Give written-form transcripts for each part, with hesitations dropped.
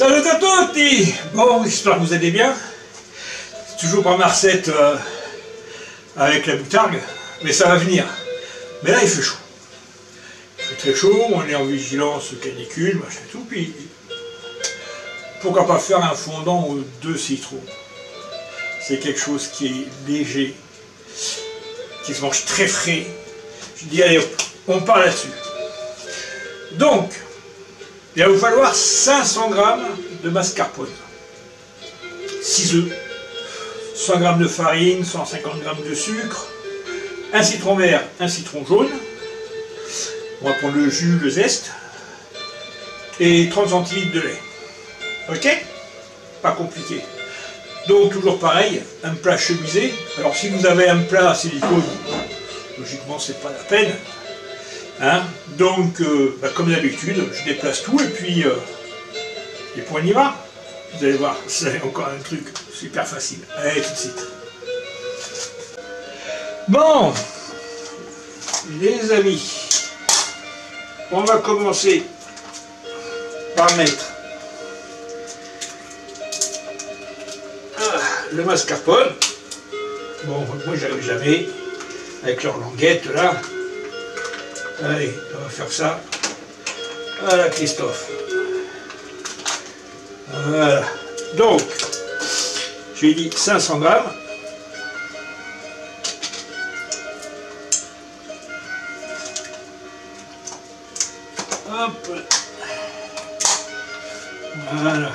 Salut à tutti! Bon, j'espère que vous allez bien. C'est toujours pas ma recette avec la boutargue, mais ça va venir. Mais là, il fait chaud. Il fait très chaud, on est en vigilance canicule, machin tout, puis pourquoi pas faire un fondant aux 2 citrons. C'est quelque chose qui est léger, qui se mange très frais. Je dis, allez, on part là-dessus. Donc, il va vous falloir 500 g de mascarpone, 6 œufs, 100 g de farine, 150 g de sucre, un citron vert, un citron jaune, on va prendre le jus, le zeste, et 30 centilitres de lait. Ok? Pas compliqué. Donc toujours pareil, un plat chemisé. Alors si vous avez un plat à silicone, logiquement c'est pas la peine. Hein? Donc comme d'habitude, je déplace tout et puis on y va. Vous allez voir, c'est encore un truc super facile. Allez, tout de suite. Bon, les amis, on va commencer par mettre le mascarpone. Bon, moi j'arrive jamais avec leur languette là. Allez, on va faire ça. Voilà, Christophe. Voilà. Donc, j'ai dit 500 g. Hop. Voilà.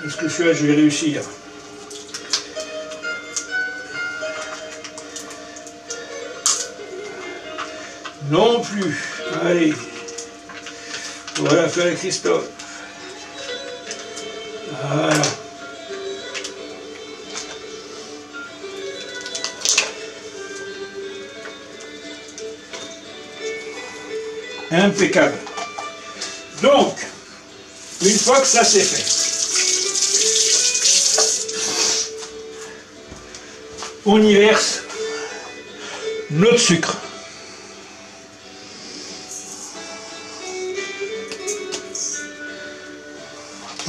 Est-ce que celui-là, je vais réussir? Non plus. Allez. Voilà, faire Christophe. Voilà. Impeccable. Donc, une fois que ça c'est fait, on y verse notre sucre.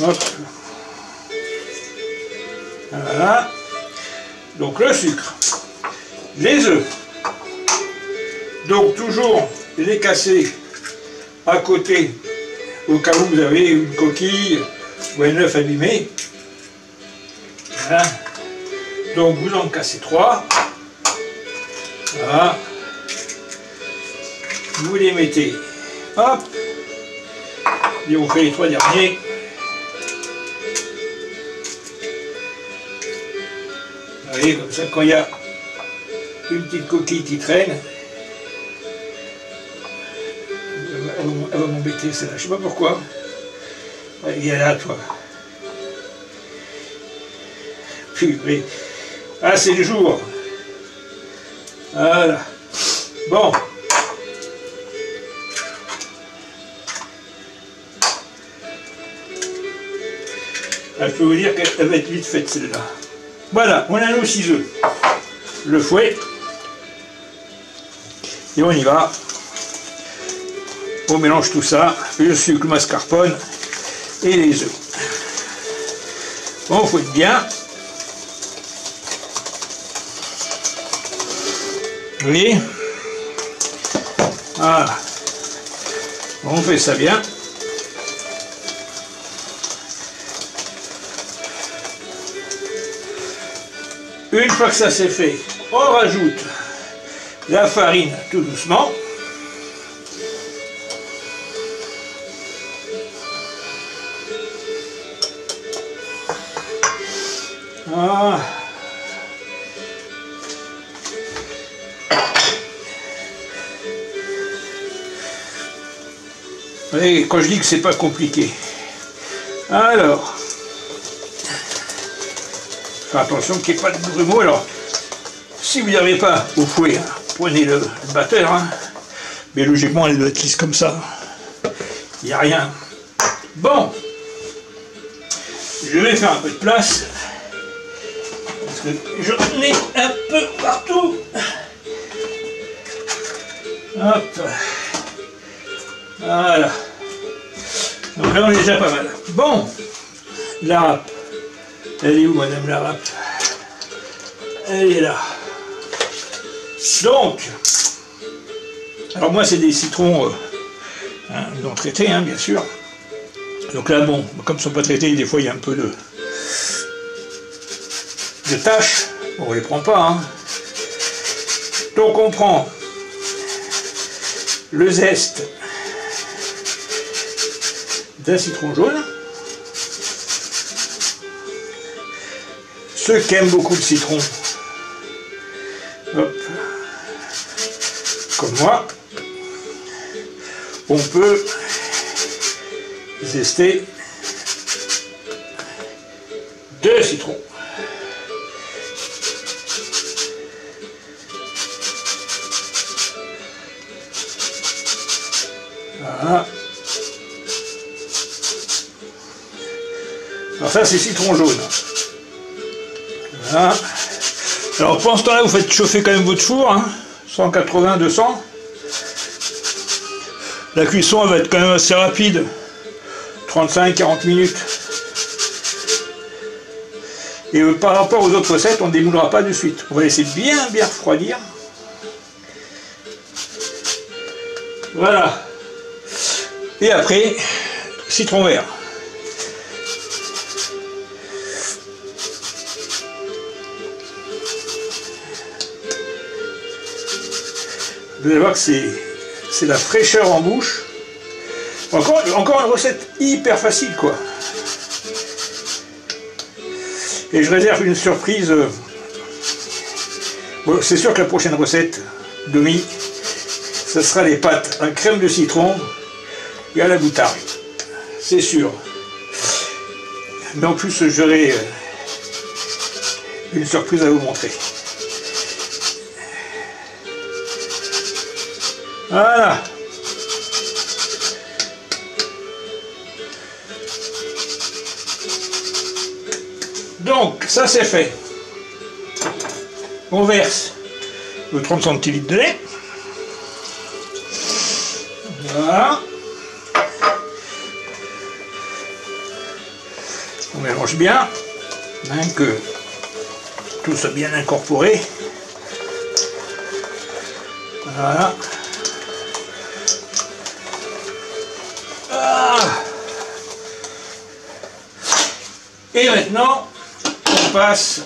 Hop. Voilà. Donc le sucre, les œufs. Donc toujours les casser à côté au cas où vous avez une coquille ou un œuf abîmé. Voilà. Donc vous en cassez 3. Voilà. Vous les mettez. Hop. Et on fait les 3 derniers. Vous voyez, comme ça, quand il y a une petite coquille qui traîne, elle va m'embêter celle-là, je sais pas pourquoi. Il y a là, toi. Purée. Ah, c'est le jour. Voilà. Bon. Je peux vous dire qu'elle va être vite faite, celle-là. Voilà, on a nos 6 œufs, le fouet, et on y va. On mélange tout ça, le sucre, le mascarpone et les œufs. On fouette bien. Vous voyez? Voilà. On fait ça bien. Une fois que ça c'est fait, on rajoute la farine tout doucement. Voilà. Et quand je dis que c'est pas compliqué. Alors. Attention qu'il n'y ait pas de grumeaux. Alors, si vous n'y arrivez pas au fouet, hein, prenez le batteur. Hein, mais logiquement, elle doit être lisse comme ça. Il n'y a rien. Bon. Je vais faire un peu de place. Parce que j'en ai un peu partout. Hop. Voilà. Donc là, on est déjà pas mal. Bon. La râpe. Elle est où, madame la râpe? Elle est là. Donc, alors moi c'est des citrons non traités, hein, bien sûr. Donc là, bon, comme ils ne sont pas traités, des fois il y a un peu de taches. Bon, on ne les prend pas. Hein. Donc on prend le zeste d'un citron jaune. Ceux qui aiment beaucoup le citron, hop, comme moi, on peut zester 2 citrons. Voilà. Alors ça c'est citron jaune. Voilà. Alors pendant ce temps-là, vous faites chauffer quand même votre four, hein, 180, 200. La cuisson elle va être quand même assez rapide, 35-40 minutes. Et par rapport aux autres recettes, on ne démoulera pas de suite. On va laisser bien refroidir. Voilà. Et après, citron vert. Vous allez voir que c'est la fraîcheur en bouche. Encore une recette hyper facile, quoi. Et je réserve une surprise. Bon, c'est sûr que la prochaine recette, Domi, ce sera les pâtes à crème de citron et à la moutarde. C'est sûr. Mais en plus, j'aurai une surprise à vous montrer. Voilà. Donc, ça c'est fait. On verse le 30 centilitres de lait. Voilà. On mélange bien, hein, que tout soit bien incorporé. Voilà. Et maintenant, on passe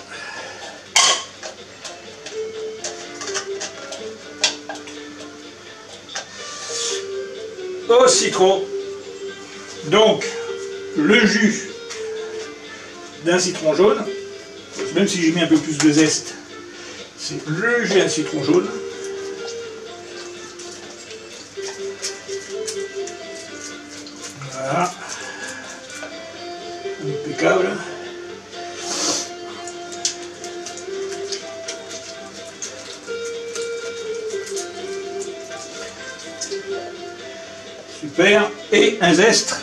au citron. Donc, le jus d'un citron jaune, même si j'ai mis un peu plus de zeste, c'est le jus d'un citron jaune. Voilà. Impeccable. Super. Et un zeste,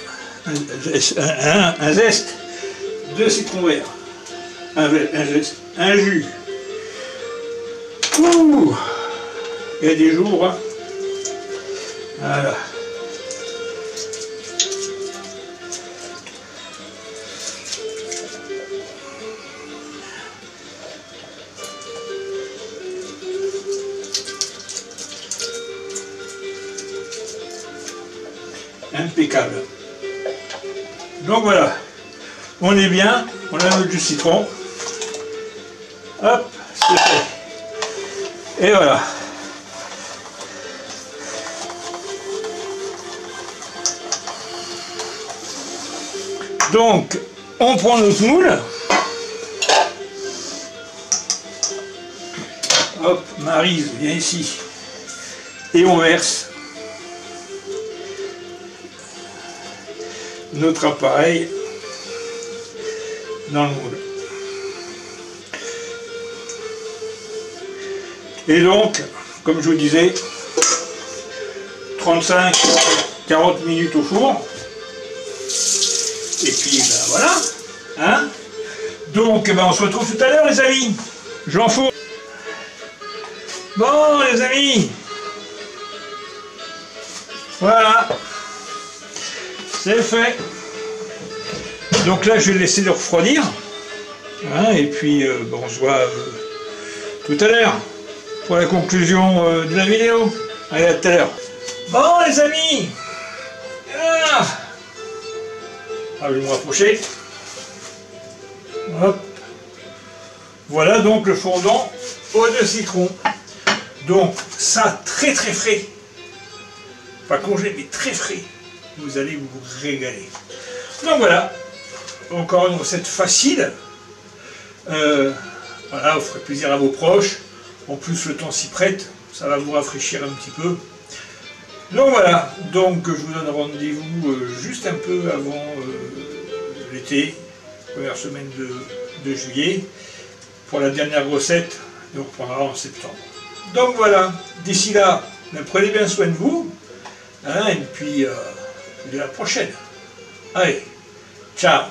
un zeste de citron vert. Un jus. Ouh. Il y a des jours. Hein. Voilà. Impeccable. Donc voilà, on est bien, on a notre jus de citron. Hop, c'est fait. Et voilà. Donc, on prend notre moule. Hop, Maryse, viens ici. Et on verse notre appareil dans le moule. Et donc, comme je vous disais, 35-40 minutes au four. Et puis, ben voilà. Hein? Donc, ben, on se retrouve tout à l'heure, les amis. J'enfourne. Bon, les amis. Voilà. C'est fait. Donc là, je vais laisser le refroidir. Hein, et puis, on se voit tout à l'heure pour la conclusion de la vidéo. Allez, à tout à l'heure. Bon, les amis, je vais me rapprocher. Hop. Voilà donc le fondant au de citron. Donc, ça, très très frais. Pas congelé, mais très frais. Vous allez vous régaler. Donc voilà, encore une recette facile. Voilà, vous ferez plaisir à vos proches. En plus, le temps s'y prête, ça va vous rafraîchir un petit peu. Donc voilà, donc je vous donne rendez-vous juste un peu avant l'été, première semaine de juillet, pour la dernière recette, et on reprendra en septembre. Donc voilà, d'ici là, prenez bien soin de vous, hein, et puis à la prochaine. Allez, ciao.